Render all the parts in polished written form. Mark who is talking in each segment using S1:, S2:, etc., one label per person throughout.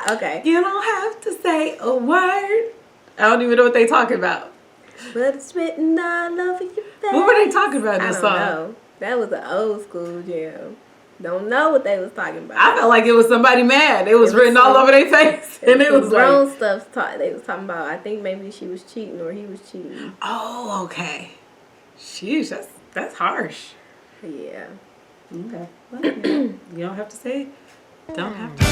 S1: Okay.
S2: You don't have to say a word. I don't even know what they talking about.
S1: But it's written all over your face.
S2: What were they talking about in
S1: I
S2: this
S1: don't
S2: song?
S1: know. That was an old school jam. Don't know what they was talking about.
S2: I felt like it was somebody mad. It was written all over their face. And it was
S1: grown
S2: like...
S1: stuff they was talking about. I think maybe she was cheating or he was cheating.
S2: Oh, okay. Sheesh, that's harsh.
S1: Yeah.
S2: Okay. Well, you don't have to say. Don't have to.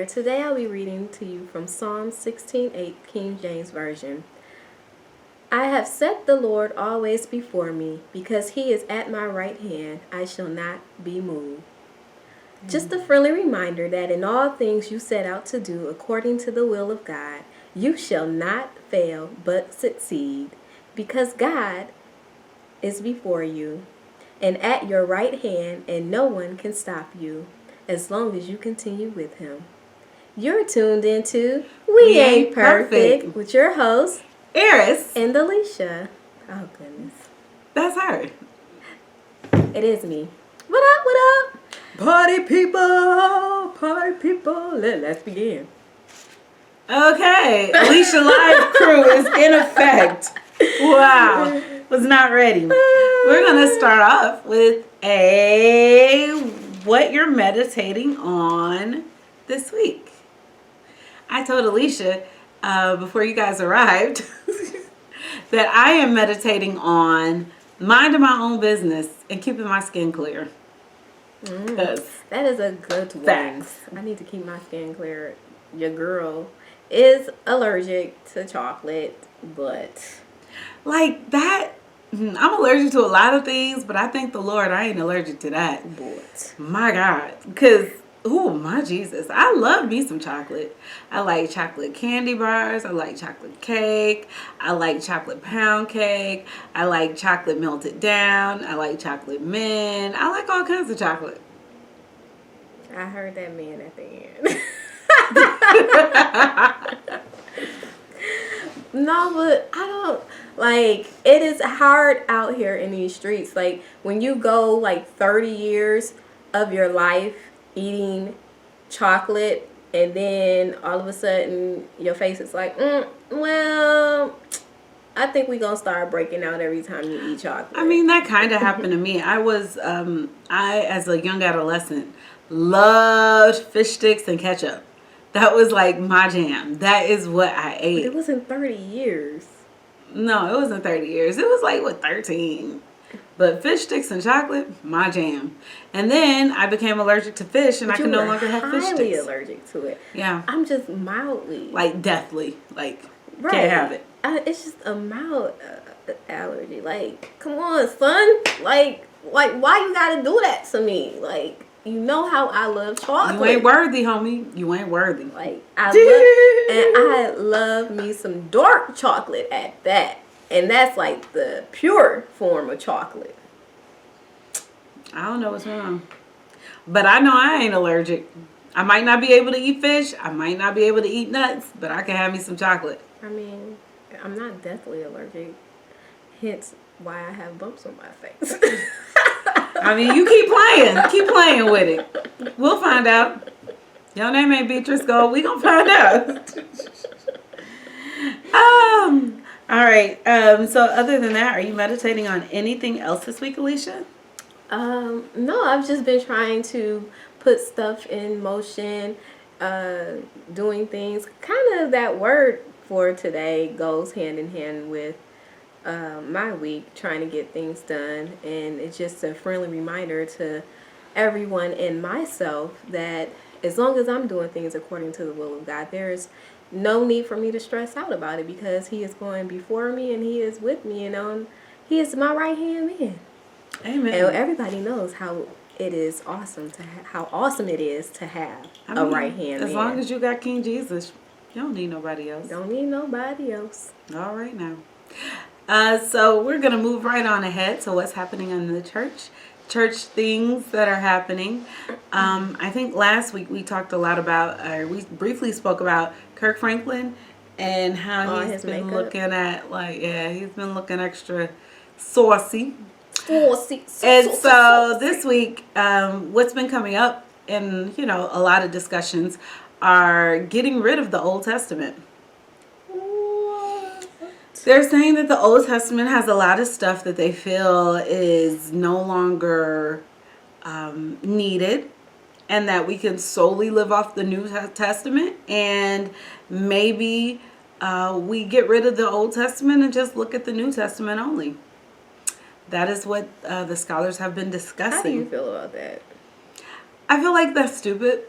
S1: Today I'll be reading to you from Psalm 16:8, King James Version. I have set the Lord always before me, because he is at my right hand, I shall not be moved. Just a friendly reminder that in all things you set out to do according to the will of God, you shall not fail but succeed, because God is before you and at your right hand, and no one can stop you as long as you continue with him. You're tuned into We Ain't Perfect with your host,
S2: Eris.
S1: And Alicia. Oh, goodness.
S2: That's her.
S1: It is me. What up, what up?
S2: Party people. Let's begin. Okay. Alicia Live crew is in effect. Wow. Was not ready. We're going to start off with what you're meditating on this week. I told Alicia before you guys arrived that I am meditating on minding my own business and keeping my skin clear.
S1: That is a good one.
S2: Facts.
S1: I need to keep my skin clear. Your girl is allergic to chocolate, but...
S2: Like that, I'm allergic to a lot of things, but I thank the Lord I ain't allergic to that.
S1: But.
S2: My God. Because... Oh, my Jesus. I love me some chocolate. I like chocolate candy bars. I like chocolate cake. I like chocolate pound cake. I like chocolate melted down. I like chocolate mint. I like all kinds of chocolate.
S1: I heard that man at the end. No, but I don't, like, it is hard out here in these streets. Like, when you go, like, 30 years of your life eating chocolate, and then all of a sudden your face is like, well, I think we're gonna start breaking out every time you eat chocolate.
S2: I mean, that kind of happened to me. I was as a young adolescent, loved fish sticks and ketchup. That was like my jam. That is what I ate.
S1: But it wasn't 30 years.
S2: No, it wasn't 30 years. It was like 13. But fish sticks and chocolate, my jam. And then I became allergic to fish, and I can no longer have fish sticks.
S1: Highly allergic to it.
S2: Yeah.
S1: I'm just mildly.
S2: Like deathly. Like,
S1: right.
S2: Can't have it.
S1: It's just a mild allergy. Like, come on, son. Like, why you gotta do that to me? Like, you know how I love chocolate.
S2: You ain't worthy, homie. You ain't worthy.
S1: Like, I love me some dark chocolate at that. And that's like the pure form of chocolate.
S2: I don't know what's wrong. But I know I ain't allergic. I might not be able to eat fish. I might not be able to eat nuts. But I can have me some chocolate.
S1: I mean, I'm not deathly allergic. Hence why I have bumps on my face.
S2: I mean, you keep playing. Keep playing with it. We'll find out. Your name ain't Beatrice Gold. We gonna find out. All right. So other than that, are you meditating on anything else this week, Alicia?
S1: No, I've just been trying to put stuff in motion, doing things. Kind of that word for today goes hand in hand with my week, trying to get things done. And it's just a friendly reminder to everyone and myself that as long as I'm doing things according to the will of God, there's no need for me to stress out about it, because he is going before me and he is with me, and he is my right hand man.
S2: Amen.
S1: And everybody knows how it is awesome to how awesome it is to have a right hand man.
S2: As long as you got King Jesus, you don't need nobody else.
S1: Don't need nobody else.
S2: All right now. So we're going to move right on ahead to what's happening in the church things that are happening. I think last week we talked a lot about, we briefly spoke about Kirk Franklin and how he's been looking at, he's been looking extra saucy. And so this week, what's been coming up in, a lot of discussions are getting rid of the Old Testament. They're saying that the Old Testament has a lot of stuff that they feel is no longer needed, and that we can solely live off the New Testament, and maybe we get rid of the Old Testament and just look at the New Testament only. That is what the scholars have been discussing.
S1: How do you feel about that?
S2: I feel like that's stupid.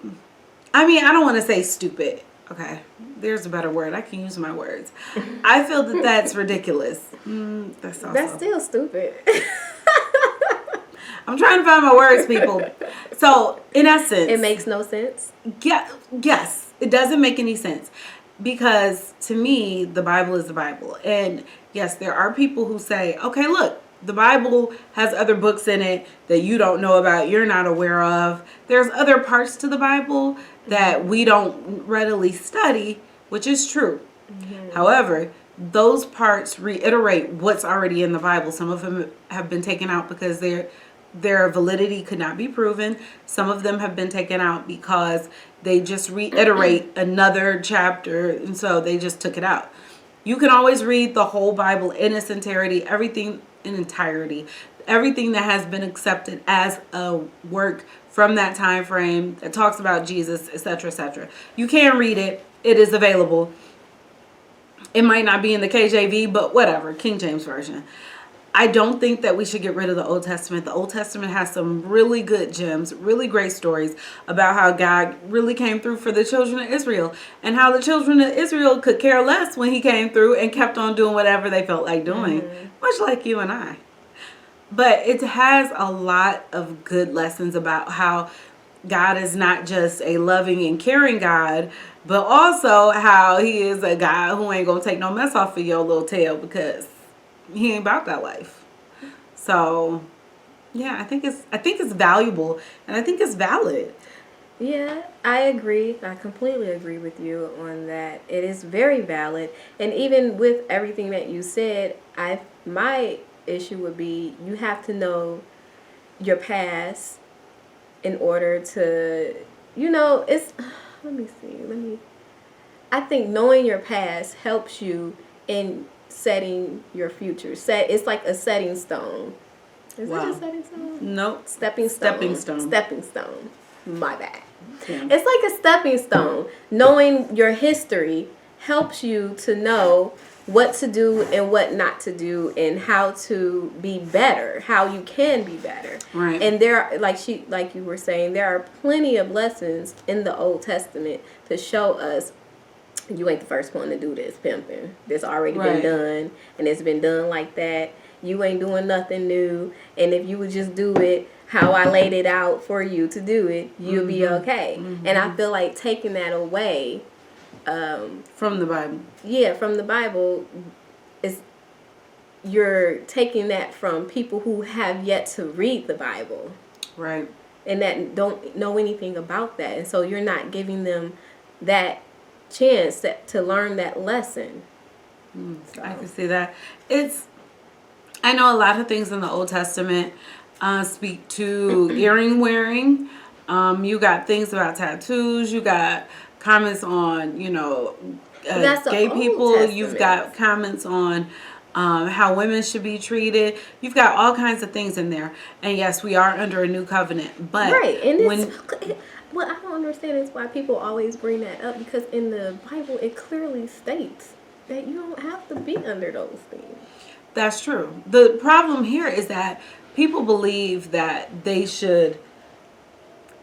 S2: I mean, I don't want to say stupid. Okay, there's a better word. I can use my words. I feel that that's ridiculous. That's
S1: still stupid.
S2: I'm trying to find my words, people. So, in essence,
S1: it makes no sense.
S2: Yes, it doesn't make any sense. Because to me, the Bible is the Bible. And yes, there are people who say, okay, look, the Bible has other books in it that you don't know about, you're not aware of. There's other parts to the Bible that we don't readily study, which is true. Mm-hmm. However, those parts reiterate what's already in the Bible. Some of them have been taken out because their validity could not be proven. Some of them have been taken out because they just reiterate another chapter, and so they just took it out. You can always read the whole Bible in its entirety, everything that has been accepted as a work from that time frame that talks about Jesus, etc., etc. You can read it. It is available. It might not be in the KJV, but whatever, King James Version. I don't think that we should get rid of the Old Testament. The Old Testament has some really good gems, really great stories about how God really came through for the children of Israel, and how the children of Israel could care less when he came through and kept on doing whatever they felt like doing, much like you and I. But it has a lot of good lessons about how God is not just a loving and caring God, but also how he is a God who ain't gonna take no mess off of your little tail because he ain't about that life. So yeah, I think it's valuable, and I think it's valid.
S1: Yeah, I agree. I completely agree with you on that. It is very valid. And even with everything that you said, my issue would be you have to know your past in order to, it's, I think knowing your past helps you in setting your future. It's like a setting stone. Is it a setting stone?
S2: Nope.
S1: Stepping stone. My bad.
S2: Yeah.
S1: It's like a stepping stone. Knowing your history helps you to know what to do and what not to do, and how to be better, how you can be better.
S2: Right.
S1: And there are, like you were saying, there are plenty of lessons in the Old Testament to show us you ain't the first one to do this pimping. This already been done, and it's been done like that. You ain't doing nothing new, and if you would just do it how I laid it out for you to do it, you'll be okay. Mm-hmm. And I feel like taking that away
S2: from the Bible.
S1: Yeah, from the Bible you're taking that from people who have yet to read the Bible.
S2: Right.
S1: And that don't know anything about that. And so you're not giving them that chance to learn that lesson.
S2: So. I can see that. I know a lot of things in the Old Testament speak to earring wearing. You got things about tattoos. You got comments on, gay people.
S1: Testament.
S2: You've got comments on how women should be treated. You've got all kinds of things in there. And yes, we are under a new covenant. But
S1: and what I don't understand is why people always bring that up, because in the Bible it clearly states that you don't have to be under those things.
S2: That's true. The problem here is that people believe that they should.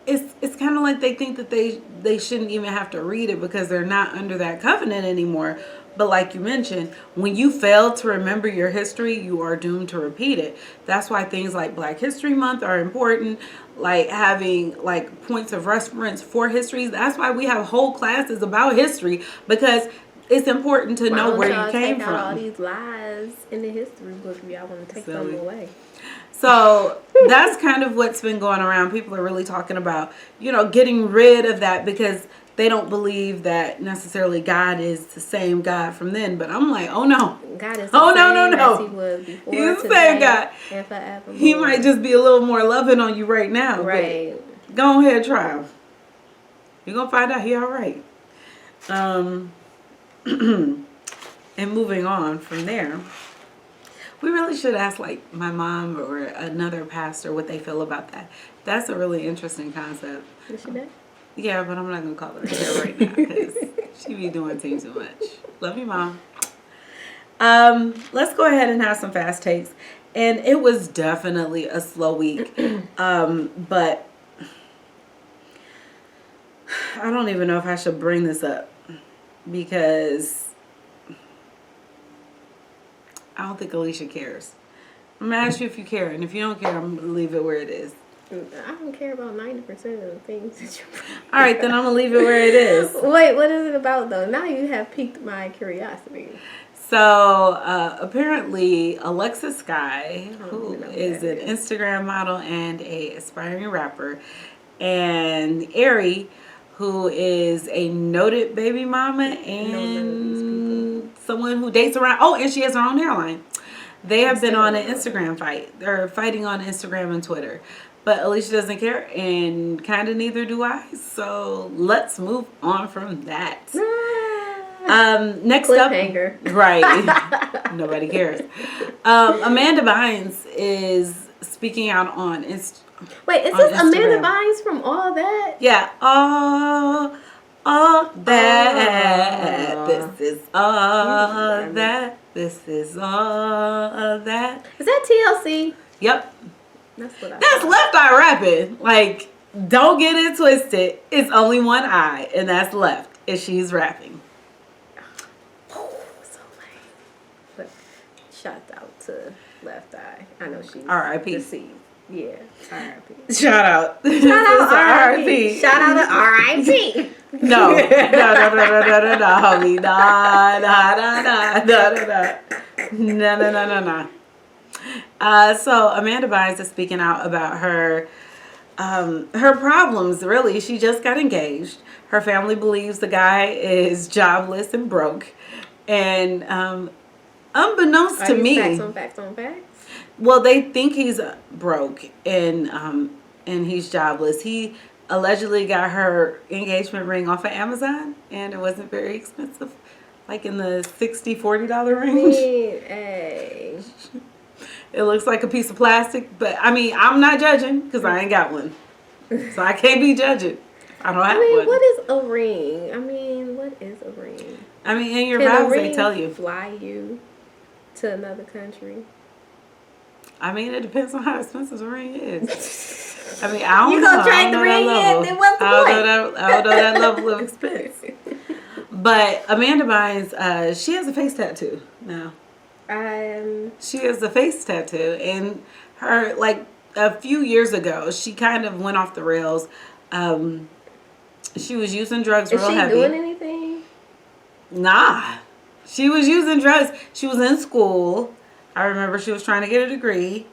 S2: it's kind of like they think that they shouldn't even have to read it because they're not under that covenant anymore. But like you mentioned, when you fail to remember your history, you are doomed to repeat it. That's why things like Black History Month are important, like having like points of reference for history. That's why we have whole classes about history, because it's important to know where you came
S1: take
S2: from.
S1: out all these lies in the history book if y'all want to take them away.
S2: So that's kind of what's been going around. People are really talking about, getting rid of that because they don't believe that necessarily God is the same God from then. But I'm like, oh no.
S1: God is the same as he was before,
S2: He's the same God.
S1: And forevermore.
S2: He might just be a little more loving on you right now.
S1: Right.
S2: But go ahead, try him. You're going to find out he all right. And moving on from there, we really should ask like my mom or another pastor what they feel about that. That's a really interesting concept.
S1: Is she back?
S2: Yeah, but I'm not going to call her here right now because she be doing too much. Love you, Mom. Let's go ahead and have some fast takes. And it was definitely a slow week. But I don't even know if I should bring this up because I don't think Alicia cares. I'm going to ask you if you care. And if you don't care, I'm going to leave it where it is.
S1: I don't care about 90% of the things that you
S2: All right, then I'm going to leave it where it is.
S1: Wait, what is it about, though? Now you have piqued my curiosity.
S2: So, apparently, Alexa Sky, who is an Instagram model and a aspiring rapper, and Ari, who is a noted baby mama and someone who dates around. Oh, and she has her own hairline. They have been on an Instagram fight. They're fighting on Instagram and Twitter. But Alicia doesn't care, and kind of neither do I. So let's move on from that. Next
S1: Cliffhanger.
S2: up, right? Nobody cares. Amanda Bynes is speaking out on Instagram.
S1: Wait, is this Amanda Bynes from All That?
S2: Yeah, all that. This is all that. This is all that.
S1: Is that TLC?
S2: Yep.
S1: That's what I
S2: That's
S1: thought.
S2: Left Eye rapping. Like, don't get it twisted. It's only one eye, and that's left, and she's rapping.
S1: So lame. But shout out to Left Eye. I know she's
S2: R.I.P.
S1: deceived. Yeah, R.I.P.
S2: Shout out.
S1: Shout out
S2: R.I.P.
S1: Shout out to R.I.P.
S2: No, homie. No. So Amanda Bynes is speaking out about her problems. Really, she just got engaged. Her family believes the guy is jobless and broke, and unbeknownst to me,
S1: Facts on facts.
S2: well, they think he's broke and he's jobless. He allegedly got her engagement ring off of Amazon, and it wasn't very expensive, like in the $60-$40 range.
S1: Hey.
S2: It looks like a piece of plastic, but I mean, I'm not judging because I ain't got one, so I can't be judging. I don't have one.
S1: What is a ring? What is a ring?
S2: In your vows they tell you.
S1: Fly you to another country?
S2: It depends on how expensive the ring is. I don't know.
S1: You gonna trade the ring in? Then what's the point?
S2: I don't know that level of expense. But Amanda Bynes, she has a face tattoo now. She has a face tattoo, and her, like, a few years ago, she kind of went off the rails. She was using drugs real heavy.
S1: Is she doing anything?
S2: Nah. She was using drugs. She was in school. I remember she was trying to get a degree.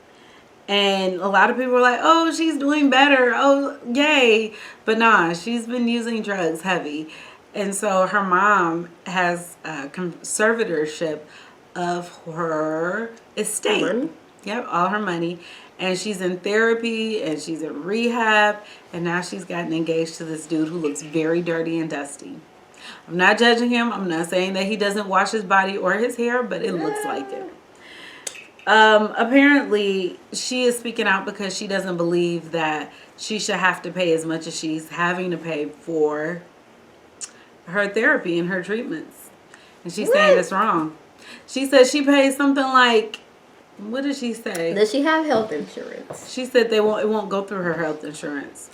S2: And a lot of people were like, oh, she's doing better. Oh, yay. But nah, she's been using drugs heavy. And so her mom has a conservatorship of her estate.
S1: Money?
S2: Yep, all her money. And she's in therapy and she's in rehab. And now she's gotten engaged to this dude who looks very dirty and dusty. I'm not judging him. I'm not saying that he doesn't wash his body or his hair, but it looks like it. Apparently, she is speaking out because she doesn't believe that she should have to pay as much as she's having to pay for her therapy and her treatments. And she's saying it's wrong. She said she pays something like, what did she say?
S1: Does she have health insurance?
S2: She said it won't go through her health insurance.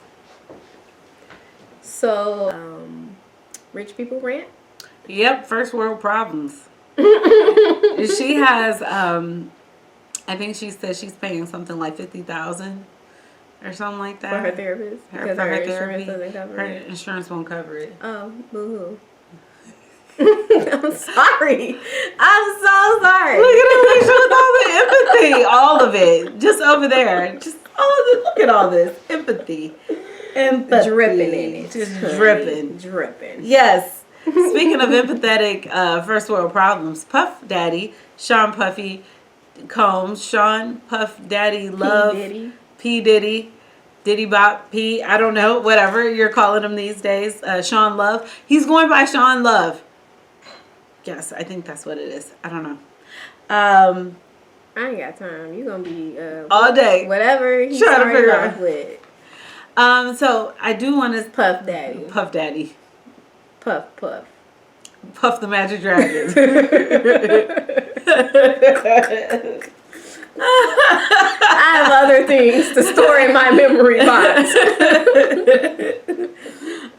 S1: So, rich people rant?
S2: Yep, first world problems. She has, I think she said she's paying something like $50,000 or something like that.
S1: For her therapist? Because her insurance doesn't cover
S2: her
S1: it?
S2: insurance won't cover it.
S1: Oh, boo-hoo. I'm sorry. I'm so sorry.
S2: Look at Alicia with all the empathy. All of it. Just over there. Just all of it. Look at all this. Empathy.
S1: Dripping in it.
S2: Just dripping.
S1: Dripping.
S2: Yes. Speaking of empathetic first world problems, Puff Daddy, Sean Puffy Combs, Sean Puff Daddy Love, P. Diddy, Diddy Bop, P, I don't know, whatever you're calling him these days, Sean Love. He's going by Sean Love. Yes, I think that's what it is. I don't know.
S1: I ain't got time. You gonna be
S2: all day.
S1: Whatever he's
S2: trying to figure
S1: off with.
S2: So I do want to
S1: Puff Daddy.
S2: Puff Daddy.
S1: Puff Puff.
S2: Puff the Magic Dragon.
S1: I have other things to store in my memory box.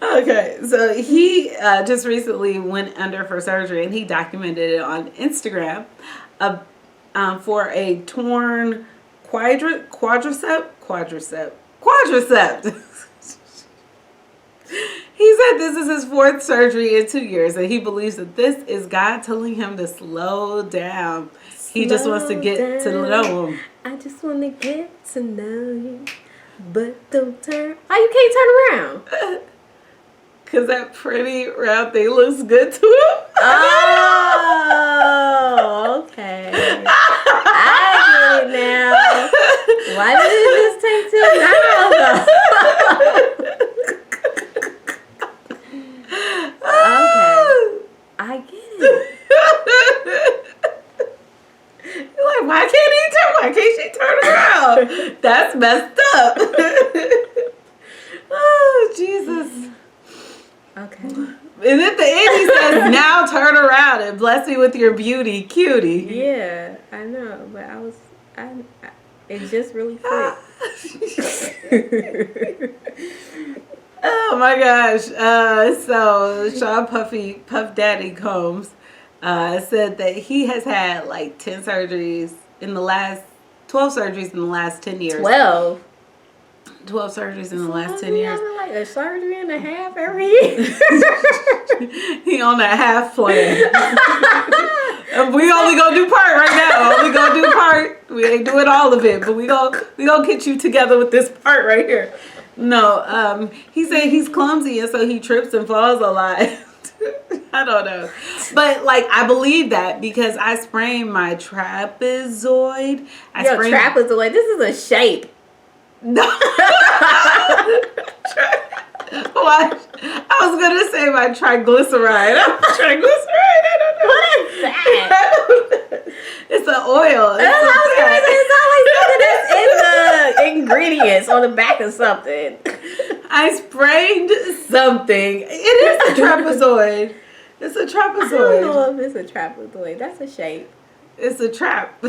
S2: Okay, so he just recently went under for surgery, and he documented it on Instagram for a torn quadricep. He said this is his 4th surgery in 2 years, and he believes that this is God telling him to slow down. He just wants to get to know him.
S1: I just want to get to know you, but don't turn. Oh, you can't turn around.
S2: Because that pretty round thing looks good to him.
S1: Oh, okay. I get it now. Why did it just take till now, though? Okay. I get it.
S2: You're like, why can't he turn? Why can't she turn around? That's messed up. Oh, Jesus.
S1: Okay.
S2: And at the end he says, now turn around and bless me with your beauty, cutie.
S1: Yeah, I know, but it just really quick.
S2: Oh my gosh. So Sean Puff Daddy Combs said that he has had like 10 surgeries in the last 12 surgeries in the last 10 years.
S1: 12
S2: surgeries in the last 10 years.
S1: Like a surgery and a half every year.
S2: He on that half plan. We only gonna do part right now. We gonna do part. We ain't doing all of it, but we gonna get you together with this part right here. No, he said he's clumsy and so he trips and falls a lot. I don't know. But like I believe that because I sprained my trapezoid.
S1: Trapezoid, this is a shape.
S2: No. What? I was gonna say my triglyceride. Triglyceride? I don't know.
S1: What is that?
S2: It's an oil.
S1: It's in the ingredients on the back of something.
S2: I sprained something. It is a trapezoid. It's a trapezoid.
S1: I don't know if it's a trapezoid. That's a shape.
S2: It's a trap.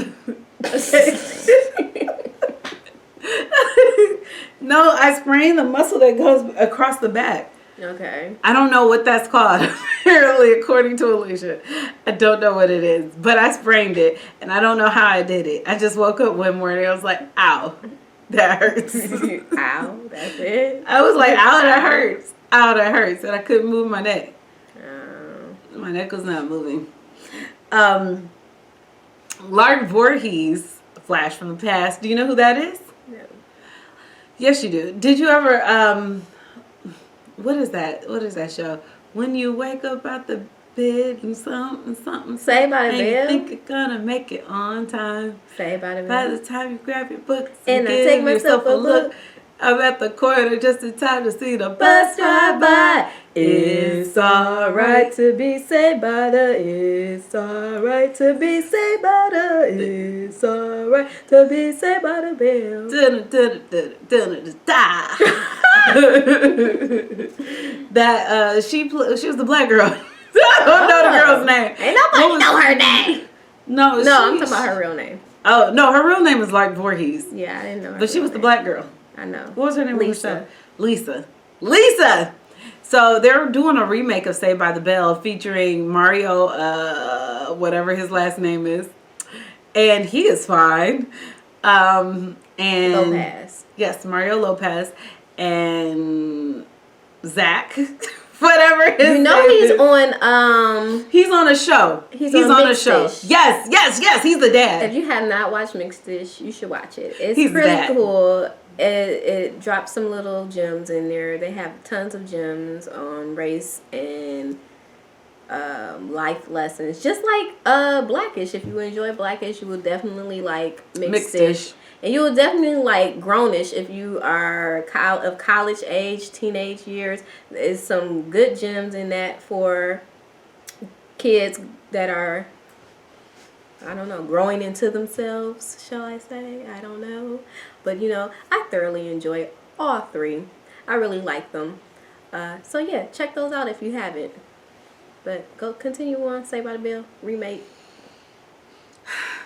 S2: No, I sprained the muscle that goes across the back.
S1: Okay.
S2: I don't know what that's called, apparently, according to Alicia. I don't know what it is, but I sprained it, and I don't know how I did it. I just woke up one morning, I was like, ow, that hurts.
S1: Ow, that's it?
S2: I was like, ow, that hurts. Ow, that hurts, and I couldn't move my neck. My neck was not moving. Lark Voorhees, flash from the past. Do you know who that is?
S1: No.
S2: Yes, you do. Did you ever, what is that show? When you wake up out the bed and something.
S1: Saved by the Bell?
S2: And you think you're gonna make it on time.
S1: Saved by the Bell.
S2: By the time you grab your books
S1: and
S2: I
S1: give
S2: take
S1: myself a look.
S2: I'm at the corner just in time to see the bus drive by. It's alright to be saved by the. It's alright to be saved by the. It's alright to be saved by the bell. That she was the black girl. I don't know the girl's name.
S1: Ain't nobody know her name.
S2: No,
S1: I'm talking about her real name.
S2: Oh no, her real name is Lark Voorhees.
S1: Yeah, I didn't know her.
S2: But she was the black girl.
S1: I know.
S2: What was her name?
S1: Lisa.
S2: Lisa. So they're doing a remake of Saved by the Bell featuring Mario, whatever his last name is, and he is fine. And
S1: Lopez.
S2: Yes, Mario Lopez and Zach, whatever his
S1: You know
S2: name
S1: he's
S2: is.
S1: on
S2: He's on a show.
S1: He's on
S2: a
S1: Mixed
S2: show.
S1: Dish.
S2: Yes. He's the dad.
S1: If you have not watched Mixed Dish, you should watch it. It's
S2: He's
S1: really
S2: that.
S1: cool. It drops some little gems in there. They have tons of gems on race and life lessons. Just like Blackish. If you enjoy Blackish, you will definitely like Mixed Dish. And you will definitely like Grownish if you are of college age, teenage years. There's some good gems in that for kids that are, I don't know, growing into themselves, shall I say? I don't know. But, I thoroughly enjoy all three. I really like them. So, yeah, check those out if you haven't. But go continue on, Saved by the Bell remake.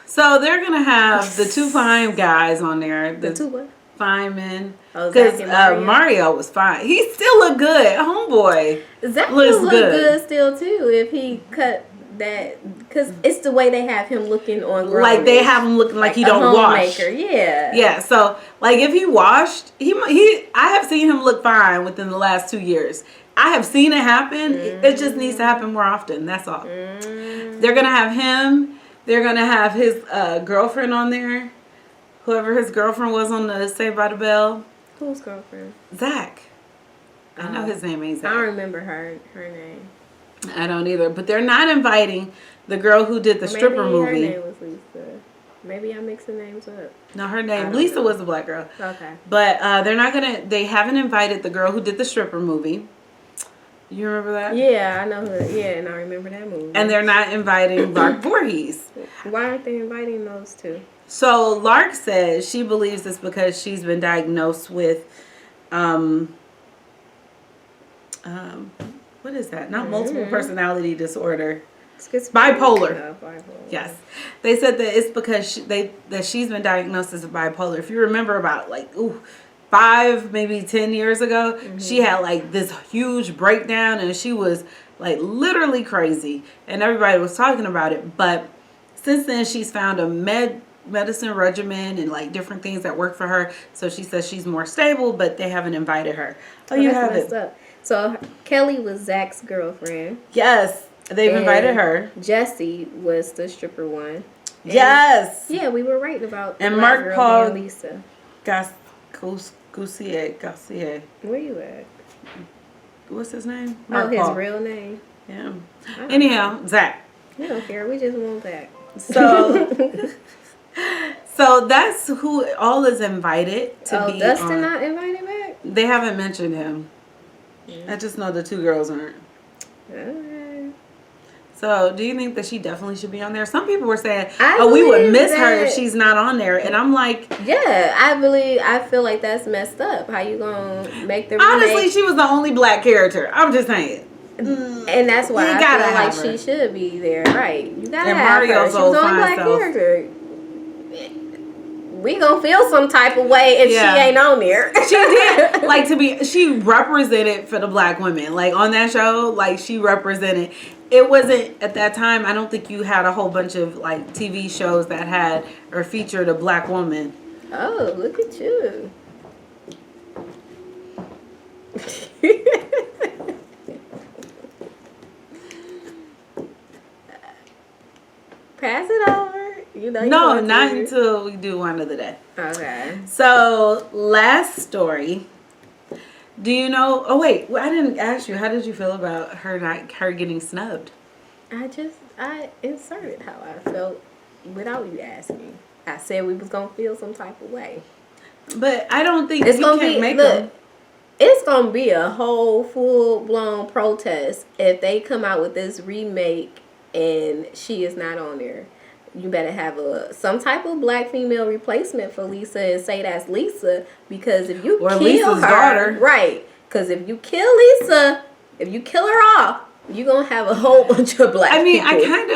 S2: So they're going to have the two fine guys on there.
S1: The two what?
S2: Fine men.
S1: Oh,
S2: because
S1: Zach and
S2: Mario was fine. He still looked good. Homeboy.
S1: Zach
S2: looks
S1: will look good still, too, if he cut that. Because it's the way they have him looking on Grownish.
S2: Like they have him looking like he don't wash.
S1: Yeah.
S2: Yeah, so like if he washed, I have seen him look fine within the last 2 years. I have seen it happen. It just needs to happen more often. That's all. They're going to have him. They're going to have his girlfriend on there. Whoever his girlfriend was on the Saved by the Bell.
S1: Whose girlfriend?
S2: Zach. I know his name ain't Zach.
S1: I don't remember her name.
S2: I don't either. But they're not inviting the girl who did the stripper movie.
S1: Her name was Lisa. Maybe I'm mixing names up.
S2: No, her name, Lisa was the black girl.
S1: Okay.
S2: But they haven't invited the girl who did the stripper movie. You remember that?
S1: Yeah, I know her. Yeah, and I remember that movie.
S2: And they're not inviting Lark Voorhees.
S1: Why aren't they inviting those two?
S2: So Lark says she believes it's because she's been diagnosed with, what is that? Not multiple personality disorder. Bipolar.
S1: Bipolar.
S2: Yes. They said that it's because she's been diagnosed as a bipolar. If you remember about 5, maybe 10 years ago, she had this huge breakdown and she was literally crazy and everybody was talking about it. But since then she's found a medicine regimen and different things that work for her. So she says she's more stable, but they haven't invited her. Oh, you have it.
S1: Up. So Kelly was Zach's girlfriend.
S2: Yes. They've invited her.
S1: Jessie was the stripper one. And
S2: yes.
S1: Yeah, we were right about
S2: and Mark Paul
S1: Lisa.
S2: Garcia.
S1: Where you at?
S2: What's his name?
S1: Mark Paul. His real name.
S2: Yeah. Anyhow, Zach.
S1: We don't care. We just want Zach.
S2: So that's who all is invited to be.
S1: Dustin not invited back?
S2: They haven't mentioned him. I just know the two girls aren't. So, do you think that she definitely should be on there? Some people were saying, we would miss her if she's not on there. And I'm like...
S1: Yeah, I feel like that's messed up. How you gonna make the
S2: Honestly,
S1: remake?
S2: she was the only black character. I'm just saying.
S1: And that's why I feel like she should be there. Right. You gotta have
S2: Mario's
S1: her. She was the only black character. We gonna feel some type of way if she ain't on there.
S2: She did. She represented for the black women. On that show, she represented... It wasn't at that time. I don't think you had a whole bunch of TV shows that had or featured a black woman.
S1: Oh, look at you! Pass it over.
S2: No, not until we do one of the day.
S1: Okay.
S2: So last story. Do you know? Oh wait, I didn't ask you. How did you feel about her getting snubbed?
S1: I inserted how I felt without you asking. I said we was gonna feel some type of way.
S2: But I don't think
S1: it's gonna be. Look, it's gonna be a whole full blown protest if they come out with this remake and she is not on there. You better have some type of black female replacement for Lisa and say that's Lisa, because if you kill
S2: Lisa's
S1: her,
S2: daughter,
S1: right? Because if you kill Lisa, if you kill her off, you're going to have a whole bunch of black people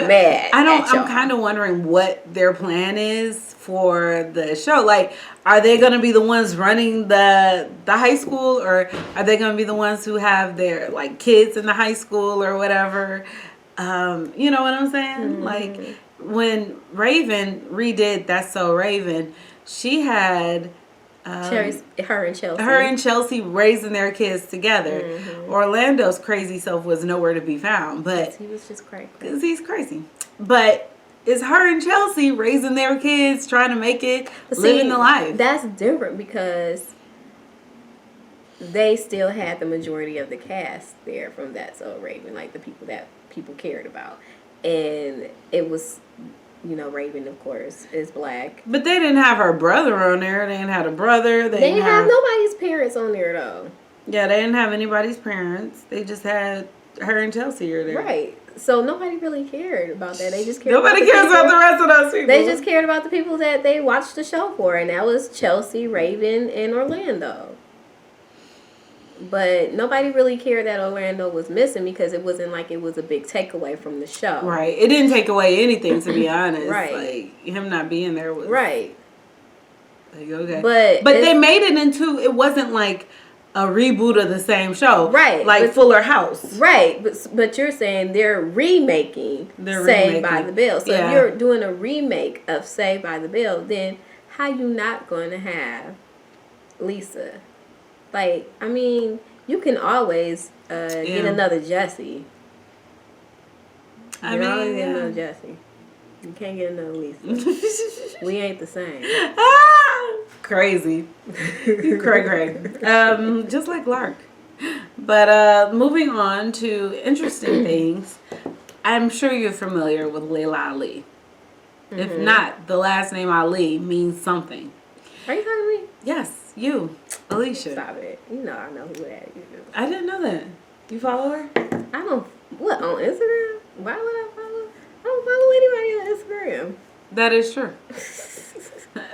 S1: mad
S2: I'm kind of wondering what their plan is for the show. Like, are they going to be the ones running the high school, or are they going to be the ones who have their, like, kids in the high school or whatever? You know what I'm saying?
S1: Mm-hmm.
S2: Like, when Raven redid That's So Raven, she had...
S1: her and
S2: Chelsea raising their kids together.
S1: Mm-hmm.
S2: Orlando's crazy self was nowhere to be found, but
S1: he was just crazy.
S2: Because he's crazy. But it's her and Chelsea raising their kids, trying to make it, living the life.
S1: That's different because they still had the majority of the cast there from That's So Raven, like the people that people cared about, and it was. You know, Raven, of course, is black.
S2: But they didn't have her brother on there. They didn't have a brother.
S1: They didn't have nobody's parents on there, though.
S2: Yeah, they didn't have anybody's parents. They just had her and Chelsea are there.
S1: Right. So nobody really cared about that. They just cared
S2: Nobody cares about the rest of those people.
S1: They just cared about the people that they watched the show for, and that was Chelsea, Raven, and Orlando. But nobody really cared that Orlando was missing because it wasn't like it was a big takeaway from the show.
S2: Right. It didn't take away anything, to be honest.
S1: Right.
S2: Like, him not being there was...
S1: Right.
S2: Like, okay.
S1: But
S2: they made it into... It wasn't like a reboot of the same show.
S1: Right.
S2: Like Fuller House.
S1: Right. But you're saying they're remaking Saved by the Bell. So if you're doing a remake of Saved by the Bell, then how you not going to have Lisa? Like, I mean, you can always get another Jesse. You always get another Jesse. You can't get another Lisa. We ain't the same.
S2: Crazy. Cray. Just like Lark. But moving on to interesting things. I'm sure you're familiar with Layla Ali. Mm-hmm. If not, the last name Ali means something.
S1: Are you talking to me?
S2: Yes. You, Alicia.
S1: Stop it. You know I know who that is.
S2: I didn't know that. You follow her?
S1: I don't. What, on Instagram? Why would I follow? I don't follow anybody on Instagram.
S2: That is true.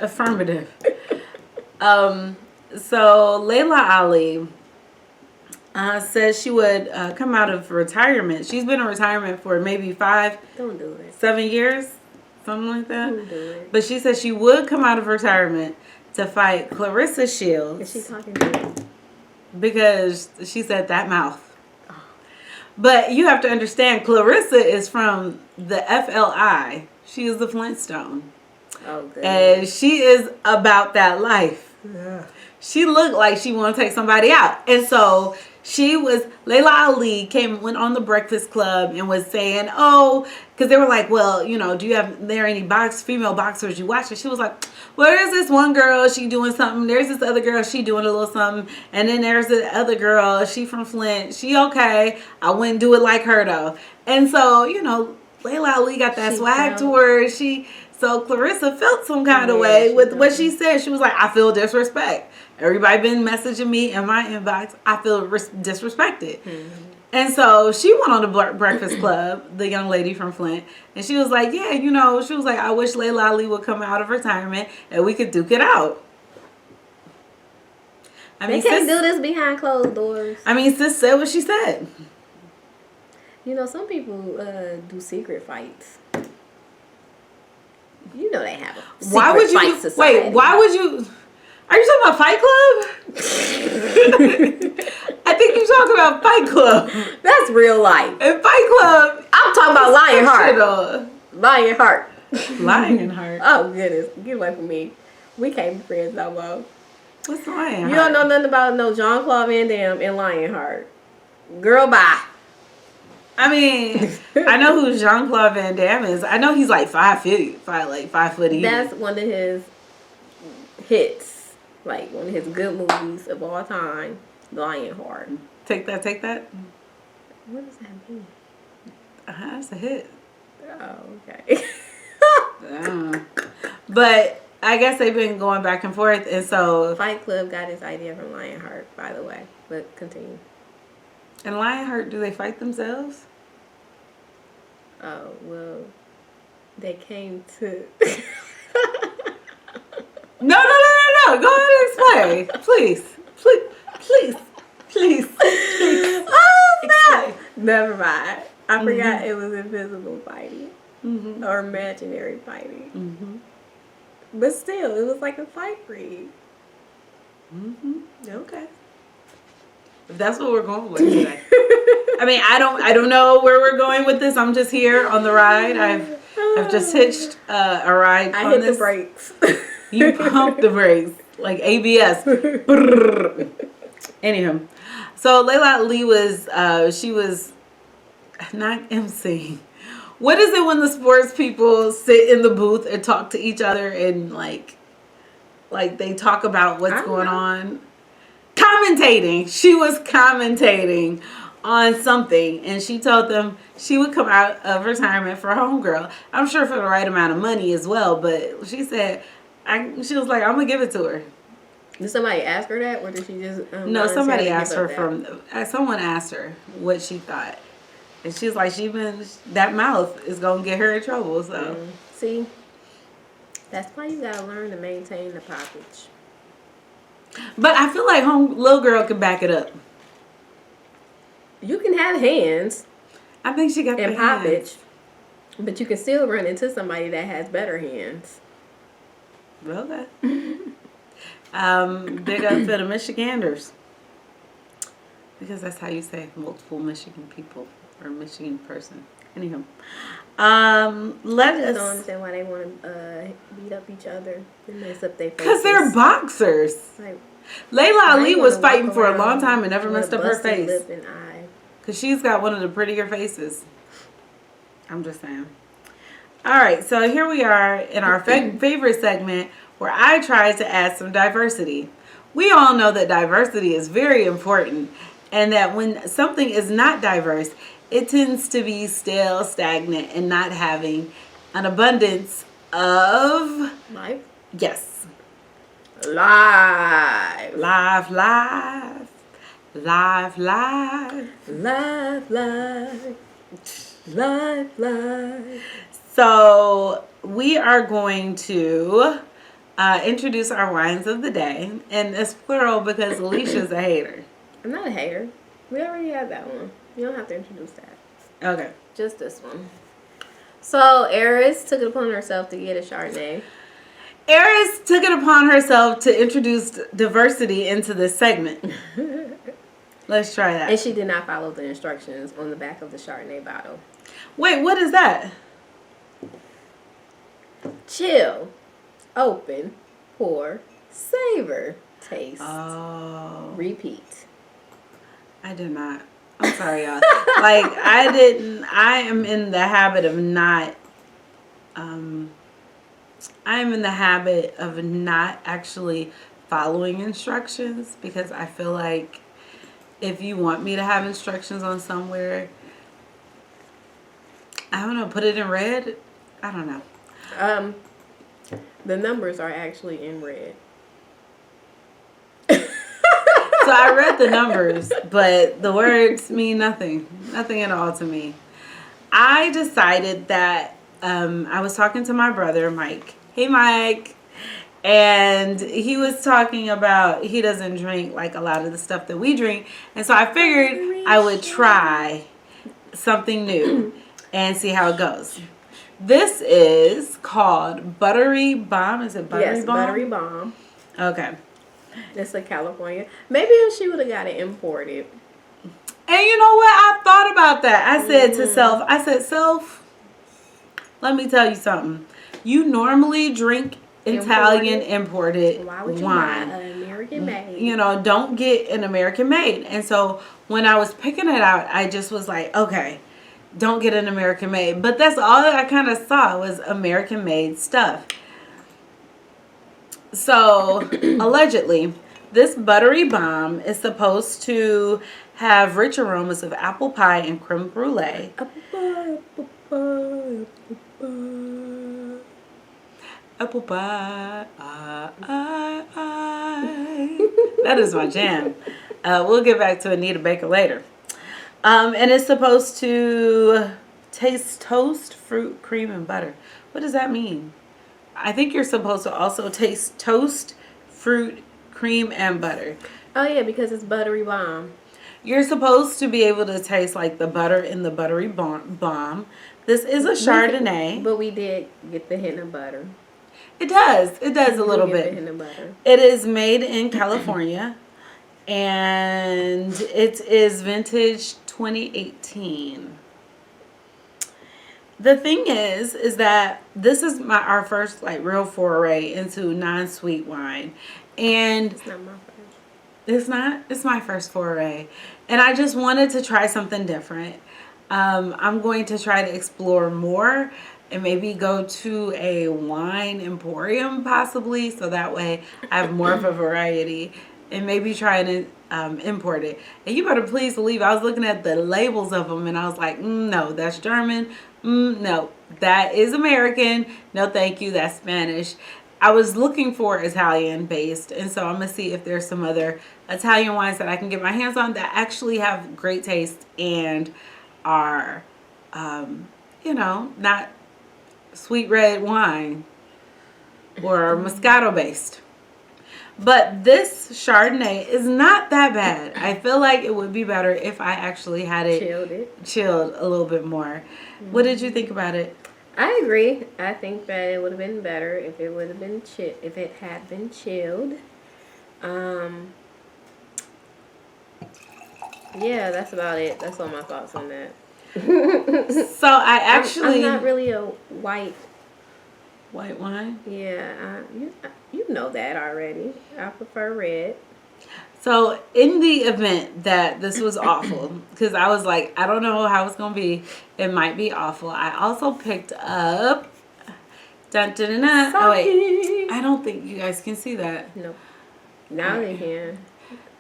S2: Affirmative. So Layla Ali says she would come out of retirement. She's been in retirement for maybe 7 years, something like that.
S1: Don't do it.
S2: But she says she would come out of retirement to fight Clarissa Shields.
S1: Is she talking to me?
S2: Because she said that mouth. Oh. But you have to understand, Clarissa is from the FLI. She is the Flintstone.
S1: Oh, good.
S2: And she is about that life.
S1: Yeah.
S2: She looked like she wanted to take somebody out. And so Layla Ali went on the Breakfast Club and was saying, because they were like, well, do you have any female boxers you watch? And she was like, well, there's this one girl, she doing something. There's this other girl, she doing a little something. And then there's the other girl, she from Flint. She okay. I wouldn't do it like her though. And so, Layla Ali got that swag to her. So Clarissa felt some kind of way with what she said. She was like, I feel disrespect. Everybody been messaging me in my inbox. I feel disrespected. Mm-hmm. And so she went on the Breakfast Club, the young lady from Flint. And she was like, yeah, she was like, I wish Layla Ali would come out of retirement and we could duke it out.
S1: They can't do this behind closed doors.
S2: Sis said what she said.
S1: Some people do secret fights. They have a secret fight society.
S2: Wait, why would you... Are you talking about Fight Club? I think you're talking about Fight Club.
S1: That's real life.
S2: And Fight Club...
S1: I'm talking about Lionheart. Lionheart.
S2: Lionheart.
S1: Oh, goodness. Get away from me. We can't be friends no more.
S2: What's Lionheart?
S1: You don't know nothing about no Jean-Claude Van Damme and Lionheart. Girl, bye.
S2: I know who Jean-Claude Van Damme is. I know he's like 5 foot. 5 foot even.
S1: That's one of his hits. Like one of his good movies of all time, Lionheart.
S2: Take that.
S1: What does that mean?
S2: That's a hit.
S1: Oh, okay.
S2: But I guess they've been going back and forth, and so
S1: Fight Club got his idea from Lionheart, by the way. But continue.
S2: And Lionheart, do they fight themselves?
S1: Oh, well, they came to...
S2: No. Go ahead and explain. Please.
S1: Oh, snap. Never mind. I forgot it was invisible fighting or imaginary fighting. But still, it was like a fight ring. Okay.
S2: That's what we're going with today. I mean, I don't know where we're going with this. I'm just here on the ride. I've just hitched a ride.
S1: I hit the brakes.
S2: You pumped the brakes like ABS. Anyhow, so Layla Ali was she was not emceeing. What is it when the sports people sit in the booth and talk to each other and like they talk about what's going on? Commentating. She was commentating on something, and she told them she would come out of retirement for homegirl. I'm sure for the right amount of money as well, but she said, she was like, I'm gonna give it to her.
S1: Did somebody ask her that, or did she just?
S2: No, somebody asked her someone asked her what she thought, and she's like, that mouth is gonna get her in trouble. So
S1: see, that's why you gotta learn to maintain the poppage.
S2: But I feel like little girl could back it up.
S1: You can have hands.
S2: I think she got
S1: and the poppage, hands. But you can still run into somebody that has better hands.
S2: Okay. Big up for the Michiganders. Because that's how you say multiple Michigan people or Michigan person. Anyhow. I don't
S1: understand why they want to beat up each other and mess up their faces.
S2: Because they're boxers. Like, Layla Ali was fighting for a long time and never messed up her face.
S1: Lip and eye.
S2: Because she's got one of the prettier faces. I'm just saying. All right, so here we are in our favorite segment where I try to add some diversity. We all know that diversity is very important and that when something is not diverse, it tends to be stale, stagnant, and not having an abundance of...
S1: Life?
S2: Yes.
S1: Live.
S2: Live, live. Live, live.
S1: Live, live. Live, live.
S2: So we are going to introduce our wines of the day. And it's plural because Alicia's a hater.
S1: I'm not a hater. We already had that one. You don't have to introduce that.
S2: Okay.
S1: Just this one. So, Eris took it upon herself to get a Chardonnay.
S2: Eris took it upon herself to introduce diversity into this segment. Let's try that.
S1: And she did not follow the instructions on the back of the Chardonnay bottle.
S2: Wait, what is that?
S1: Chill. Open. Pour. Savor. Taste.
S2: Oh.
S1: Repeat.
S2: I did not. I'm sorry, y'all. I am in the habit of not, actually following instructions because I feel like if you want me to have instructions on somewhere, I don't know, put it in red? I don't know.
S1: The numbers are actually in red.
S2: So I read the numbers, but the words mean nothing. Nothing at all to me. I decided that I was talking to my brother, Mike. Hey, Mike. And he was talking about he doesn't drink like a lot of the stuff that we drink. And so I figured I would try something new and see how it goes. This is called Buttery Bomb. Is it Buttery Bomb?
S1: Yes, Buttery Bomb.
S2: Okay.
S1: It's a California. Maybe she would have got it imported.
S2: And you know what? I thought about that. I said to self, let me tell you something. You normally drink Italian imported
S1: Why would you
S2: wine.
S1: buy an American made?
S2: You know, don't get an American made. And so when I was picking it out, I just was like, okay, don't get an American made. But that's all that I kind of saw was American made stuff. So, allegedly, this Buttery Bomb is supposed to have rich aromas of apple pie and creme brulee. Apple pie. That is my jam. We'll get back to Anita Baker later. And it's supposed to taste toast, fruit, cream, and butter. What does that mean? I think you're supposed to also taste toast, fruit, cream, and butter.
S1: Oh, yeah, because it's Buttery Bomb.
S2: You're supposed to be able to taste like the butter in the buttery bomb. This is a Chardonnay.
S1: But we did get the hint of butter.
S2: It does. It does a little
S1: The
S2: bit.
S1: hint of butter.
S2: It is made in California, and it is vintage 2018. The thing is that this is our first like real foray into non-sweet wine, and
S1: It's not my first.
S2: it's not. It's my first foray, and I just wanted to try something different. I'm going to try to explore more and maybe go to a wine emporium possibly, so that way I have more of a variety, and maybe try and import it. And you better please believe I was looking at the labels of them, and I was like, no, that's German. No, that is American. No, thank you. That's Spanish. I was looking for Italian based, and so I'm gonna see if there's some other Italian wines that I can get my hands on that actually have great taste and are, not sweet red wine or Moscato based. But this Chardonnay is not that bad. I feel like it would be better if I actually had it chilled a little bit more. What did you think about it?
S1: I agree. I think that it would have been better if it would have been if it had been chilled. Yeah, that's about it. That's all my thoughts on that.
S2: So I actually
S1: I'm not really a white
S2: wine.
S1: Yeah, you know that already. I prefer red.
S2: So in the event that this was awful, because I was like, I don't know how it's gonna be. It might be awful. I also picked up. Dun, dun, dun, dun. Oh wait, I don't think you guys can see that.
S1: No, now they can.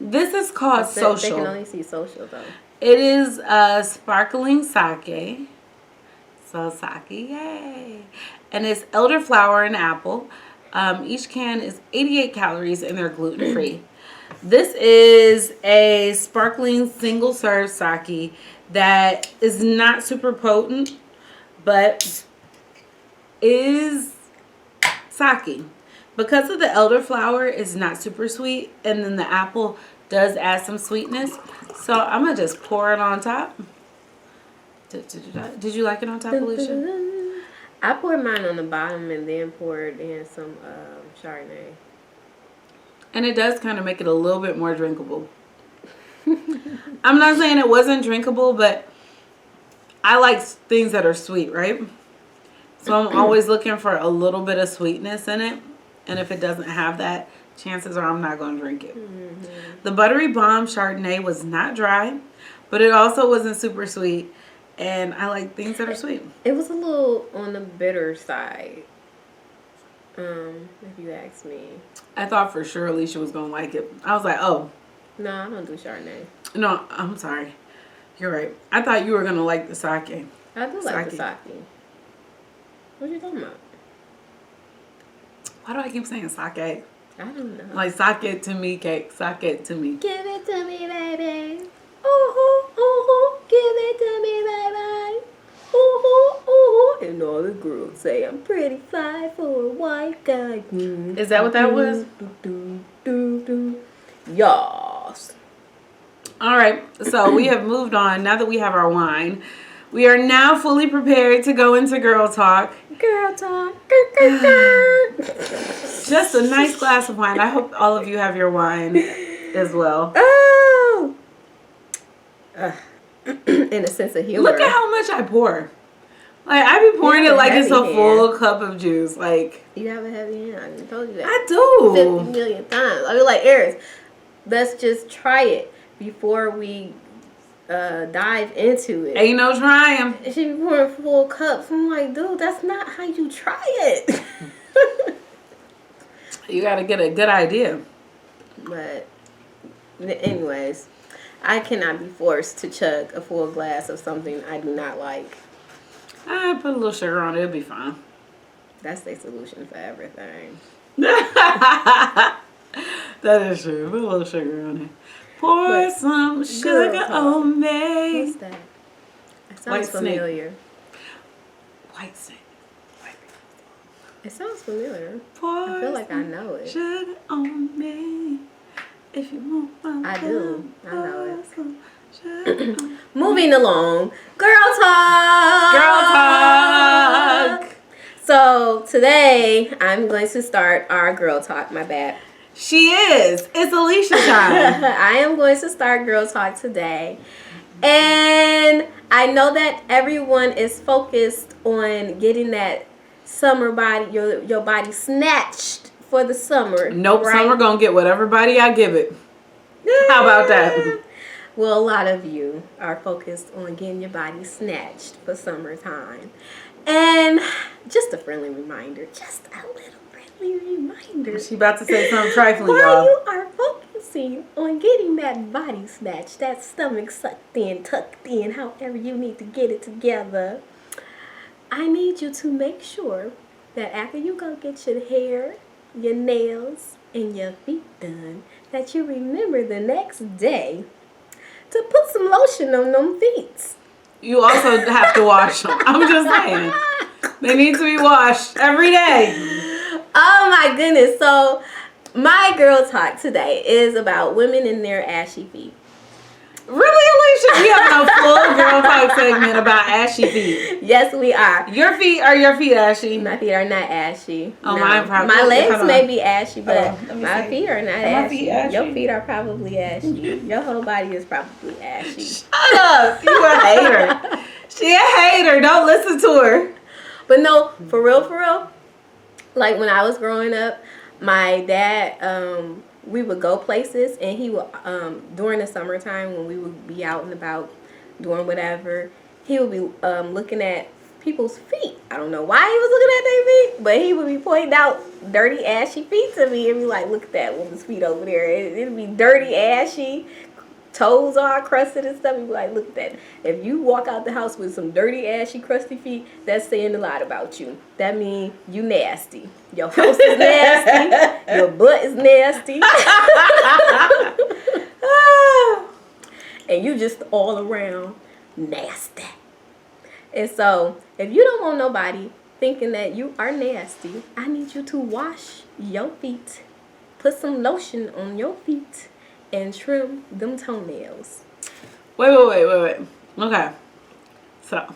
S2: This is called Social.
S1: They can only see Social though.
S2: It is a sparkling sake. So sake, yay! And it's elderflower and apple. Each can is 88 calories and they're gluten free. This is a sparkling single serve sake that is not super potent, but is sake. Because of the elderflower, it's not super sweet, and then the apple does add some sweetness. So I'm gonna just pour it on top. Did you like it on top, Alicia?
S1: I poured mine on the bottom and then poured in some Chardonnay.
S2: And it does kind of make it a little bit more drinkable. I'm not saying it wasn't drinkable, but I like things that are sweet, right? So I'm always looking for a little bit of sweetness in it. And if it doesn't have that, chances are I'm not going to drink it. Mm-hmm. The Buttery Bomb Chardonnay was not dry, but it also wasn't super sweet. And I like things that are sweet.
S1: It was a little on the bitter side, if you ask me.
S2: I thought for sure Alicia was going to like it. I was like, oh.
S1: No, I don't do Chardonnay.
S2: No, I'm sorry. You're right. I thought you were going to like the sake.
S1: I do like the sake. What are you talking about?
S2: Why do I keep saying sake?
S1: I don't know.
S2: Like sake to me, cake. Sake to me.
S1: Give it to me, baby. Ooh, ooh, give it to me, baby. Ooh, ooh. And all the girls say I'm pretty fly for a white guy.
S2: Is that what that was?
S1: Yas.
S2: All right. So we have moved on. Now that we have our wine, we are now fully prepared to go into girl talk.
S1: Girl talk.
S2: Just a nice glass of wine. I hope all of you have your wine as well.
S1: Oh! In a sense of humor.
S2: Look at how much I pour. Like, I be pouring it like it's a full cup of juice. Like,
S1: you have a heavy hand. I didn't told you that.
S2: I do.
S1: 50 million times. I mean, like, Eris, let's just try it before we dive into it.
S2: Ain't no trying.
S1: She be pouring full cups. I'm like, dude, that's not how you try it.
S2: You got to get a good idea.
S1: But, anyways, I cannot be forced to chug a full glass of something I do not like.
S2: I put a little sugar on it. It'll be fine.
S1: That's the solution for everything.
S2: That is true. Put a little sugar on it. Pour some sugar on me.
S1: What's that? It sounds familiar.
S2: White snake.
S1: It sounds familiar.
S2: Pour
S1: I feel like I know it.
S2: Sugar on me. If you want my
S1: I do. I know
S2: it.
S1: Moving along. Girl talk.
S2: Girl talk.
S1: So today I'm going to start our girl talk. My bad.
S2: She is. It's Alicia time.
S1: I am going to start girl talk today. And I know that everyone is focused on getting that summer body, your body snatched for the summer.
S2: Nope,
S1: right?
S2: summer gonna get whatever body I give it. How about that?
S1: Well, a lot of you are focused on getting your body snatched for summertime. And just a friendly reminder, just a little friendly reminder.
S2: She about to say something trifling,
S1: While
S2: y'all.
S1: you are focusing on getting that body snatched, that stomach sucked in, tucked in, however you need to get it together, I need you to make sure that after you go get your hair, your nails, and your feet done, that you remember the next day to put some lotion on them feet.
S2: You also have to wash them. I'm just saying. They need to be washed every day.
S1: Oh my goodness. So my girl talk today is about women and their ashy feet.
S2: Really, Alicia? We have a full girl talk segment about ashy feet.
S1: Yes, we are.
S2: Are your feet ashy?
S1: My feet are not ashy.
S2: Oh, mine probably.
S1: My legs
S2: Hold on.
S1: may be ashy, but
S2: Hold on, let me
S1: my
S2: see.
S1: feet are not
S2: Are my
S1: ashy.
S2: feet ashy?
S1: Your feet are probably ashy. Your whole body is probably ashy.
S2: Shut up. You a hater. She a hater. Don't listen to her.
S1: But no, for real, like when I was growing up, my dad, we would go places, and he would, during the summertime when we would be out and about doing whatever, he would be looking at people's feet. I don't know why he was looking at their feet, but he would be pointing out dirty, ashy feet to me and be like, look at that woman's feet over there. It'd be dirty, ashy, toes all crusted and stuff. He'd be like, look at that. If you walk out the house with some dirty, ashy, crusty feet, that's saying a lot about you. That means you nasty. Your house is nasty. Your butt is nasty. And you just all around nasty. And so, if you don't want nobody thinking that you are nasty, I need you to wash your feet, put some lotion on your feet, and trim them toenails.
S2: Wait. Okay. So,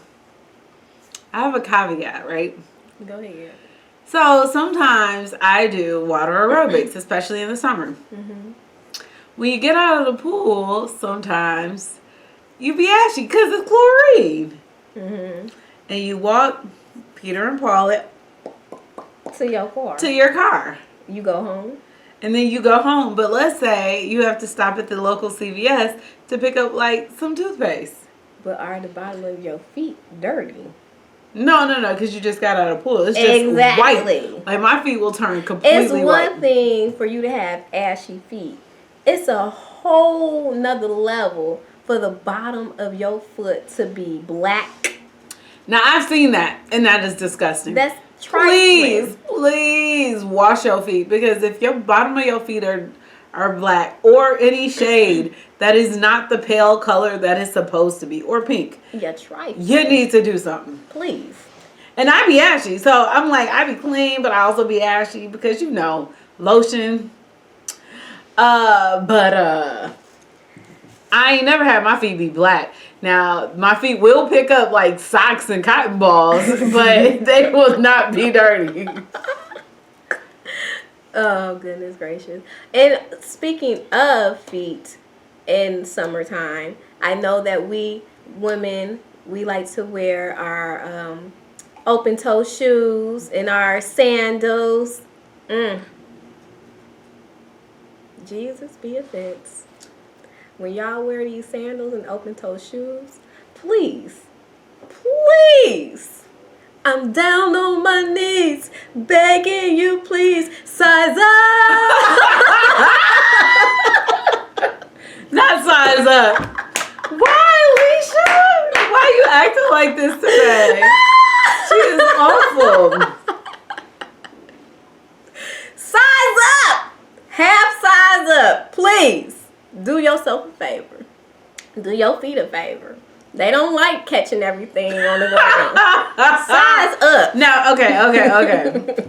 S2: I have a caveat, right?
S1: Go ahead.
S2: So, sometimes I do water aerobics, especially in the summer.
S1: Mm-hmm.
S2: When you get out of the pool, sometimes you be ashy because it's chlorine.
S1: Mm-hmm.
S2: And you walk Peter and Paul
S1: To your car.
S2: to your car.
S1: You go home.
S2: And then you go home. But let's say you have to stop at the local CVS to pick up like some toothpaste.
S1: But are the bottom of your feet dirty?
S2: No, because you just got out of the pool. It's just
S1: Exactly.
S2: white. Like my feet will turn completely
S1: It's one
S2: white.
S1: thing for you to have ashy feet. It's a whole nother level for the bottom of your foot to be black.
S2: Now I've seen that, and that is disgusting.
S1: That's trifling.
S2: Please wash your feet, because if your bottom of your feet are black or any shade that is not the pale color that it's supposed to be, or pink,
S1: You're trifling.
S2: you need to do something.
S1: Please.
S2: And I be ashy, so I'm like, I be clean, but I also be ashy because lotion. I ain't never had my feet be black. Now, my feet will pick up like socks and cotton balls, but they will not be dirty.
S1: Oh, goodness gracious. And speaking of feet in summertime, I know that we women, we like to wear our open toe shoes and our sandals. Jesus be offense. When y'all wear these sandals and open toe shoes, please, I'm down on my knees, begging you, please, size up.
S2: Not size up. Why, Alicia? Why are you acting like this today? She is awful.
S1: Size up. Half size up, please. Do yourself a favor. Do your feet a favor. They don't like catching everything on the ground. Size up.
S2: No, okay. Okay,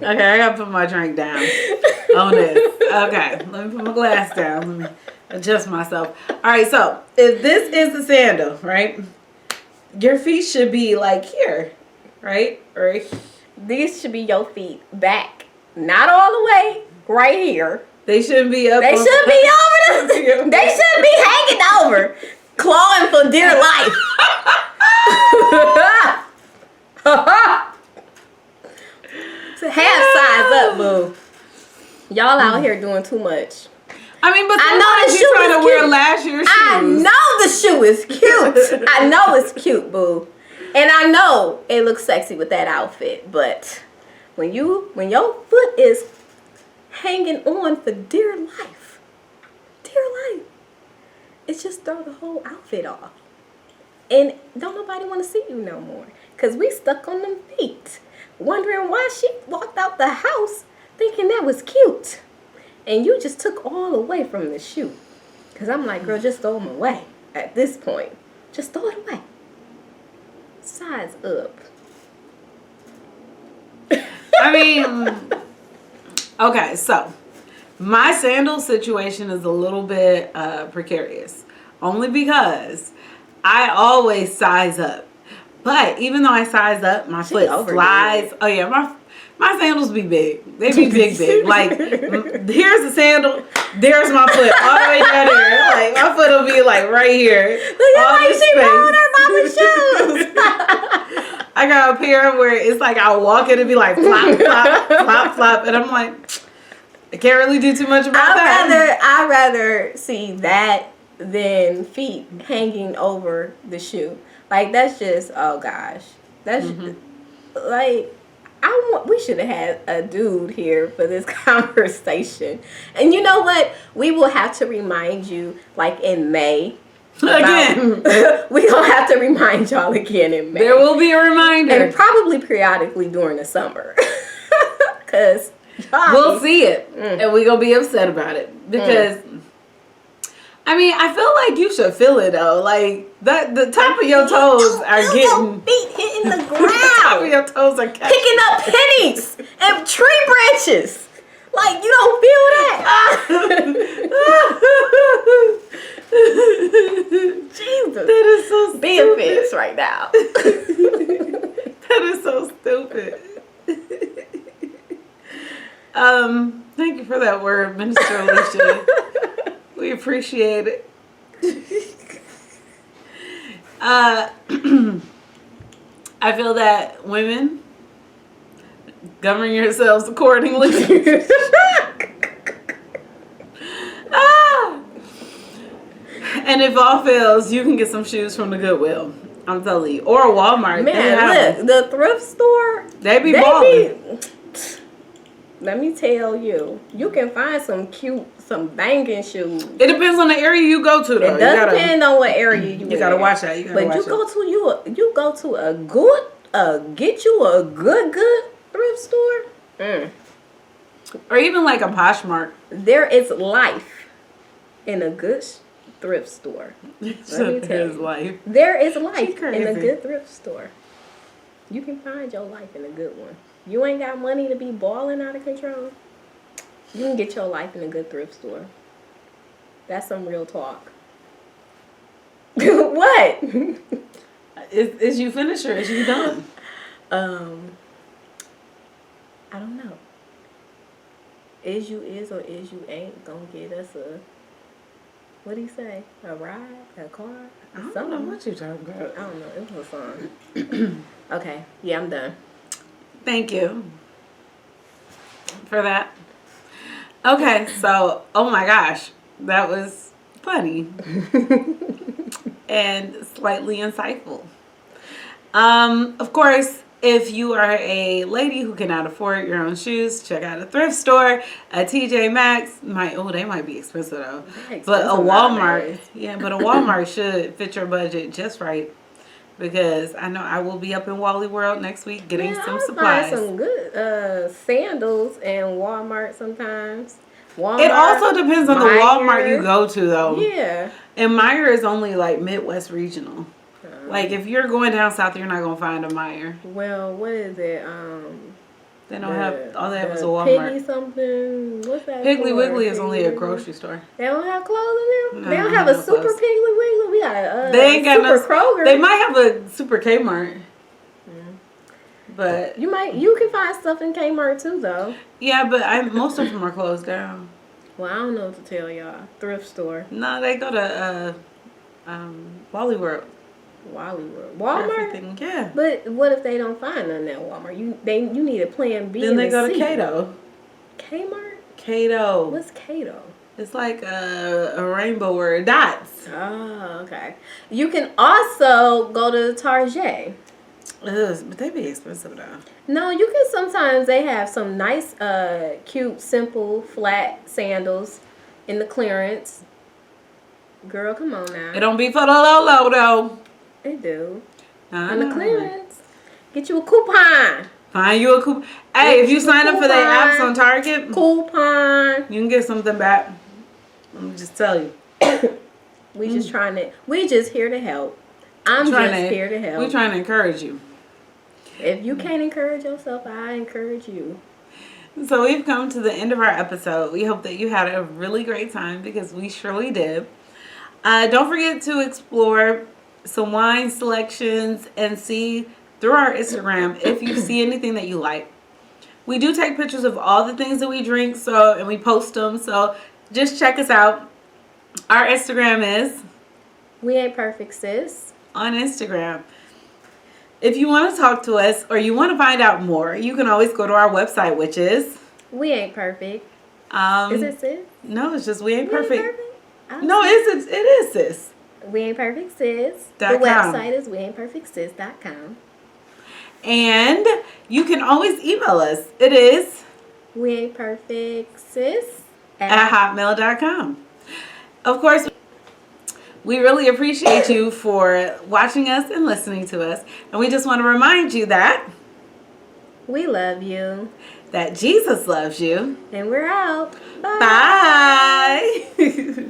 S2: I gotta put my drink down on this. Okay, let me put my glass down. Let me adjust myself. All right, so if this is the sandal, right? Your feet should be like here, right? Or
S1: These should be your feet back. Not all the way. Right here.
S2: they shouldn't be up.
S1: They should be over the. They should be hanging over. Clawing for dear life. So half size up, boo. Y'all out here doing too much.
S2: I mean, but
S1: I know the
S2: you're
S1: shoe
S2: trying
S1: is
S2: to wear
S1: cute.
S2: last year's shoes.
S1: I know the shoe is cute. I know it's cute, boo. And I know it looks sexy with that outfit. But when your foot is hanging on for dear life, it's just throw the whole outfit off. And don't nobody want to see you no more. Because we stuck on them feet. Wondering why she walked out the house thinking that was cute. And you just took all away from the shoe. Because I'm like, girl, just throw them away at this point. Just throw it away. Size up.
S2: I mean, okay, so my sandal situation is a little bit precarious. Only because I always size up. But even though I size up, my foot slides. Oh yeah, my sandals be big. They be big. Like, here's the sandal. There's my foot all the way down there. Like, my foot will be like right here.
S1: Look at like she rolled her mama's shoes.
S2: I got a pair where it's like I'll walk in and be like flop, flop, flop, flop. And I'm like, I can't really do too much about that.
S1: I'd rather see that than feet hanging over the shoe. Like, that's just, oh gosh. That's like, we should have had a dude here for this conversation. And you know what? We will have to remind you, like in May.
S2: Again.
S1: We gonna have to remind y'all again in May.
S2: There will be a reminder.
S1: And probably periodically during the summer. Because
S2: we'll see it. And we're going to be upset about it. Because, I mean, I feel like you should feel it, though. Like, the top of your toes are getting...
S1: Your feet hitting the ground.
S2: The top of your toes are catching.
S1: Picking up pennies and tree branches. Like, you don't feel that? Jesus.
S2: That is so stupid.
S1: Benefits right now.
S2: That is so stupid. Thank you for that word, Minister Alicia. We appreciate it. I feel that women, govern yourselves accordingly. And if all fails, you can get some shoes from the Goodwill. I'm telling you. Or Walmart.
S1: Man, look, the thrift store.
S2: They be balling.
S1: Let me tell you, you can find some banging shoes.
S2: It depends on the area you go to, though.
S1: It does depend on what area you
S2: gotta watch that. You
S1: go to a good, get you a good thrift store.
S2: Or even like a Poshmark.
S1: There is life in a good thrift store. There is life in a good thrift store. You can find your life in a good one. You ain't got money to be balling out of control. You can get your life in a good thrift store. That's some real talk. What?
S2: Is you finished or is you done?
S1: I don't know. Is you is or is you ain't gonna get us a, what do you say? A ride? A car?
S2: I don't know what you're talking about.
S1: I don't know. It was a song. Okay. Yeah, I'm done.
S2: Thank you for that. Okay, so, oh my gosh, that was funny and slightly insightful. Of course, if you are a lady who cannot afford your own shoes, check out a thrift store, a TJ Maxx. They might be expensive though. But a Walmart, but a Walmart should fit your budget just right. Because I know I will be up in Wally World next week getting some supplies.
S1: Find some good sandals in Walmart sometimes. Walmart,
S2: it also depends on the Walmart you go to, though.
S1: Yeah.
S2: And Meijer is only like Midwest regional. Like, if you're going down south, you're not going to find a Meijer.
S1: Well, what is it?
S2: They don't have, all they have is a
S1: Piggy
S2: Walmart.
S1: something. What's that?
S2: Piggly
S1: for?
S2: Wiggly is
S1: Piggly
S2: only a
S1: Wiggly?
S2: grocery store.
S1: They don't have clothes in them?
S2: No,
S1: They don't have a
S2: no
S1: super
S2: clothes.
S1: Piggly Wiggly? We got
S2: They ain't got
S1: super
S2: no.
S1: Kroger.
S2: They might have a super Kmart. But
S1: You can find stuff in Kmart too, though.
S2: yeah, but most of them are closed down.
S1: Well, I don't know what to tell y'all. Thrift store,
S2: No, they go to Wally World.
S1: Wally World,
S2: for
S1: Walmart.
S2: everything. Yeah.
S1: But what if they don't find none at Walmart? You need a plan B.
S2: Then
S1: and
S2: they
S1: a
S2: go to
S1: C.
S2: Cato.
S1: Kmart.
S2: Cato.
S1: What's Cato?
S2: It's like a rainbow word. Dots.
S1: Oh, okay. You can also go to Target.
S2: Ugh, but they be expensive though.
S1: No, you can sometimes. They have some nice, cute, simple, flat sandals in the clearance. Girl, come on now.
S2: It don't be for the low though.
S1: They do.
S2: I
S1: In the
S2: know.
S1: clearance. Get you a coupon.
S2: Find you a coupon. Hey, if you sign up for their apps
S1: Coupon.
S2: on Target,
S1: Coupon.
S2: you can get something back. Let me just tell you.
S1: We just here to help. I'm just here to help.
S2: We're trying to encourage you.
S1: If you can't encourage yourself, I encourage you.
S2: So we've come to the end of our episode. We hope that you had a really great time because we surely did. Don't forget to explore some wine selections and see through our Instagram if you see anything that you like. We do take pictures of all the things that we drink, and we post them. So just check us out. Our Instagram is
S1: We Ain't Perfect, Sis.
S2: on Instagram. If you want to talk to us or you want to find out more, you can always go to our website, which is
S1: We Ain't Perfect. Is it sis?
S2: No, it's just We Ain't
S1: We Ain't
S2: Perfect.
S1: Perfect?
S2: No, it is sis.
S1: We Ain't Perfect, Sis. The
S2: .com.
S1: website is weaintperfectsis.com.
S2: And you can always email us. It is
S1: We Ain't Perfect, Sis
S2: at hotmail.com. Of course, we really appreciate you for watching us and listening to us. And we just want to remind you that
S1: We love you.
S2: that Jesus loves you.
S1: And we're out. Bye.
S2: Bye.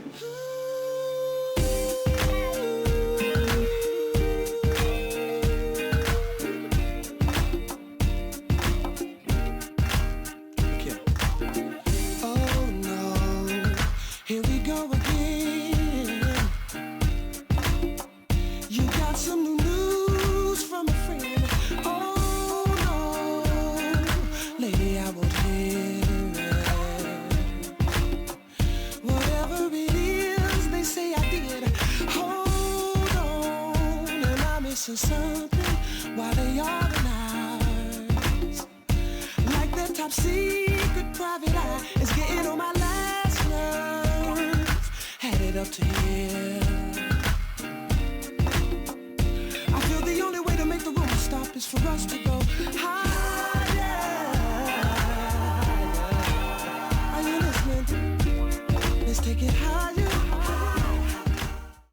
S3: Oh no, here we go again. You got some new news from a friend. Oh no, lady, I won't hear it. Whatever it is they say I did, hold on, and I'm missing something while they organize. Like that top secret private eye is getting on my last nerve. Had it up to here. I feel the only way to make the rumor stop is for us to go high.